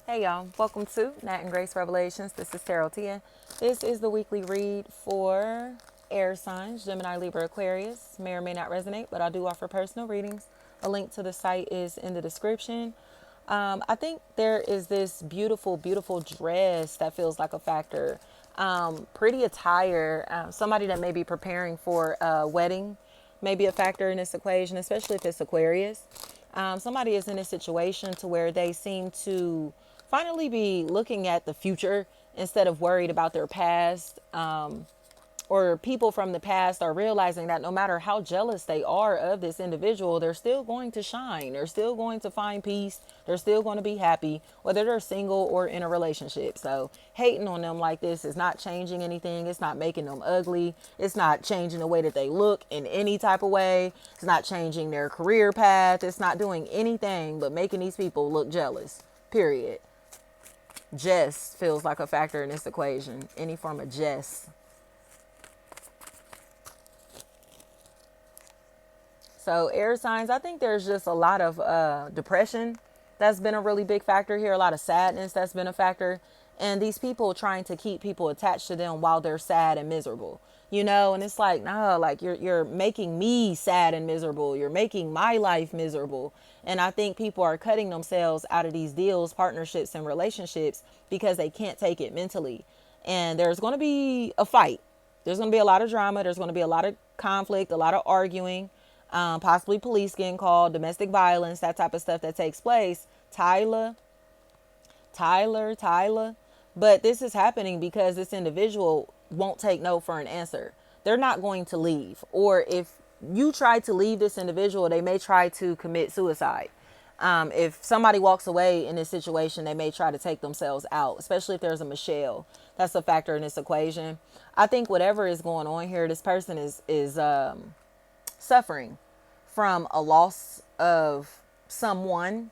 Hey y'all, welcome to Nat and Grace Revelations. This is Tarot Tia. This is the weekly read for air signs, Gemini, Libra, Aquarius. May or may not resonate, but I do offer personal readings. A link to the site is in the description. I think there is this beautiful, beautiful dress that feels like a factor. Pretty attire. Somebody that may be preparing for a wedding may be a factor in this equation, especially if it's Aquarius. Somebody is in a situation to where they seem to finally be looking at the future instead of worried about their past. Or people from the past are realizing that no matter how jealous they are of this individual, they're still going to shine. They're still going to find peace. They're still going to be happy, whether they're single or in a relationship. So hating on them like this is not changing anything. It's not making them ugly. It's not changing the way that they look in any type of way. It's not changing their career path. It's not doing anything but making these people look jealous, period. Jess feels like a factor in this equation. Any form of Jess. So air signs, I think there's just a lot of depression that's been a really big factor here. A lot of sadness that's been a factor. And these people trying to keep people attached to them while they're sad and miserable. And it's like, no, like you're making me sad and miserable. You're making my life miserable. And I think people are cutting themselves out of these deals, partnerships, and relationships because they can't take it mentally. And there's going to be a fight. There's going to be a lot of drama. There's going to be a lot of conflict, a lot of arguing. Possibly police getting called, domestic violence, that type of stuff that takes place. Tyler. But this is happening because this individual won't take no for an answer. They're not going to leave. Or if you try to leave this individual, they may try to commit suicide. If somebody walks away in this situation, they may try to take themselves out, especially if there's a Michelle. That's a factor in this equation. I think whatever is going on here, this person is suffering from a loss of someone,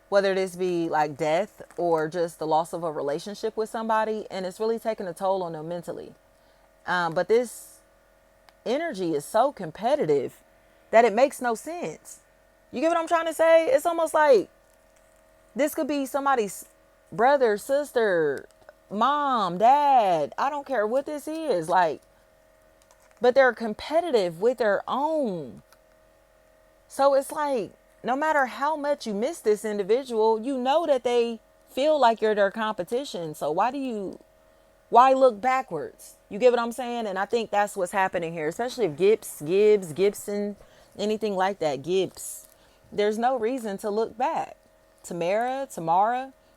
whether this be like death or just the loss of a relationship with somebody, and it's really taking a toll on them mentally. But this energy is so competitive that it makes no sense. You get what I'm trying to say? It's almost like this could be somebody's brother, sister, mom, dad. I don't care what this is. But they're competitive with their own. So it's like, no matter how much you miss this individual, you know that they feel like you're their competition. So why look backwards? You get what I'm saying? And I think that's what's happening here, especially if Gibson, anything like that, Gibbs. There's no reason to look back. Tamara,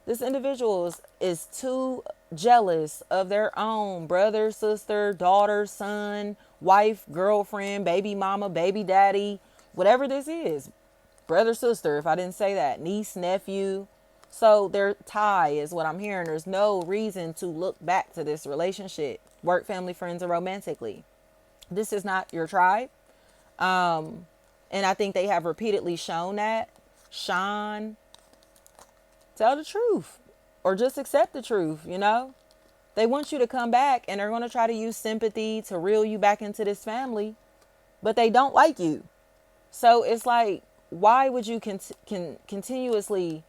this individual is too jealous of their own brother, sister, daughter, son, wife, girlfriend, baby mama, baby daddy, whatever this is. Brother, sister, if I didn't say that, niece, nephew. So their tie is what I'm hearing. There's no reason to look back to this relationship, work, family, friends, or romantically. This is not your tribe. And I think they have repeatedly shown that. Sean, tell the truth or just accept the truth, They want you to come back and they're going to try to use sympathy to reel you back into this family, but they don't like you. So it's like, why would you continuously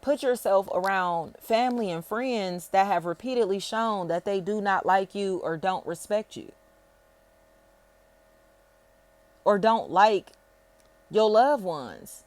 put yourself around family and friends that have repeatedly shown that they do not like you or don't respect you or don't like your loved ones?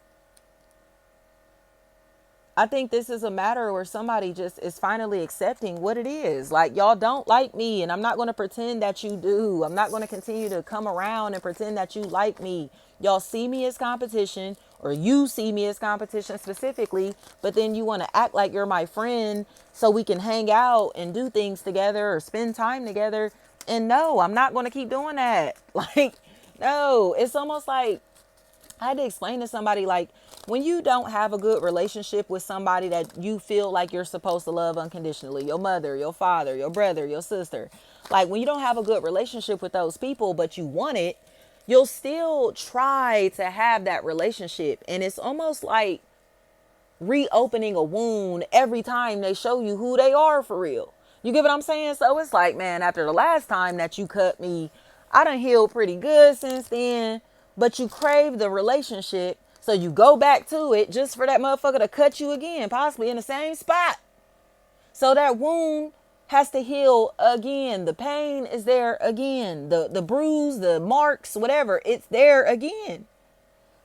I think this is a matter where somebody just is finally accepting what it is. Like, y'all don't like me, and I'm not going to pretend that you do. I'm not going to continue to come around and pretend that you like me. Y'all see me as competition, or you see me as competition specifically, but then you want to act like you're my friend so we can hang out and do things together or spend time together. And no, I'm not going to keep doing that. Like, no, it's almost like I had to explain to somebody, like, when you don't have a good relationship with somebody that you feel like you're supposed to love unconditionally, your mother, your father, your brother, your sister, like when you don't have a good relationship with those people, but you want it, you'll still try to have that relationship. And it's almost like reopening a wound every time they show you who they are for real. You get what I'm saying? So it's like, man, after the last time that you cut me, I done healed pretty good since then, but you crave the relationship. So you go back to it just for that motherfucker to cut you again, possibly in the same spot. So that wound has to heal again. The pain is there again. The bruise, the marks, whatever, it's there again.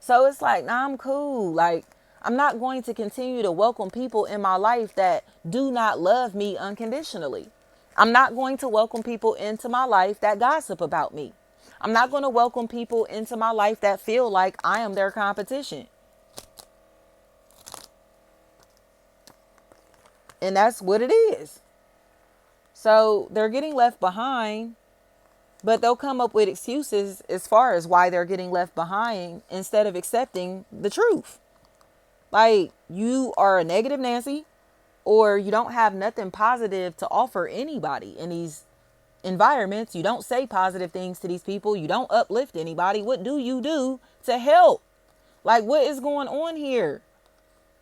So it's like, nah, I'm cool. Like, I'm not going to continue to welcome people in my life that do not love me unconditionally. I'm not going to welcome people into my life that gossip about me. I'm not going to welcome people into my life that feel like I am their competition. And that's what it is. So they're getting left behind, but they'll come up with excuses as far as why they're getting left behind instead of accepting the truth. Like, you are a negative Nancy, or you don't have nothing positive to offer anybody in these environments. You don't say positive things to these people. You don't uplift anybody. What do you do to help? Like, what is going on here?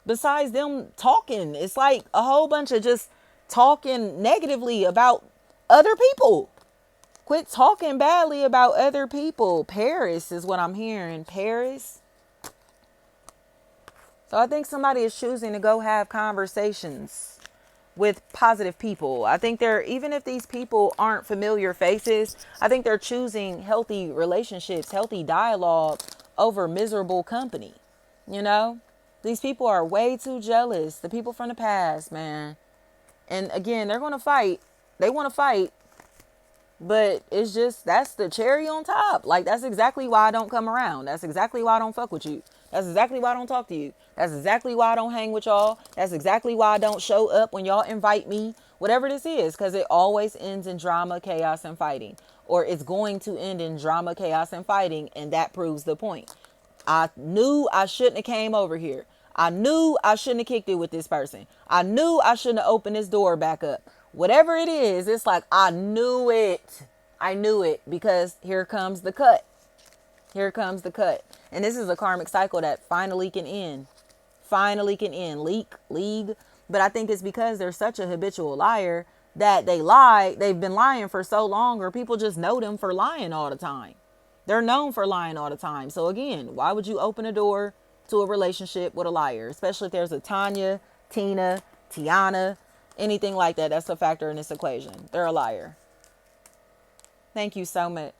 Besides them talking, it's like a whole bunch of just talking negatively about other people. Quit talking badly about other people. Paris is what I'm hearing. Paris. So I think somebody is choosing to go have conversations with positive people. I think they're, even if these people aren't familiar faces, I think they're choosing healthy relationships, healthy dialogue over miserable company. You know, these people are way too jealous. The people from the past, man. And again, they're going to fight. They want to fight. But it's just, that's the cherry on top. Like, that's exactly why I don't come around. That's exactly why I don't fuck with you. That's exactly why I don't talk to you. That's exactly why I don't hang with y'all. That's exactly why I don't show up when y'all invite me. Whatever this is, because it always ends in drama, chaos, and fighting. Or it's going to end in drama, chaos, and fighting, and that proves the point. I knew I shouldn't have came over here. I knew I shouldn't have kicked it with this person. I knew I shouldn't have opened this door back up. Whatever it is, it's like, I knew it. I knew it, because here comes the cut. Here comes the cut. And this is a karmic cycle that finally can end. Finally can end. League. But I think it's because they're such a habitual liar that they lie. They've been lying for so long, or people just know them for lying all the time. They're known for lying all the time. So again, why would you open a door to a relationship with a liar? Especially if there's a Tanya, Tina, Tiana, anything like that. That's a factor in this equation. They're a liar. Thank you so much.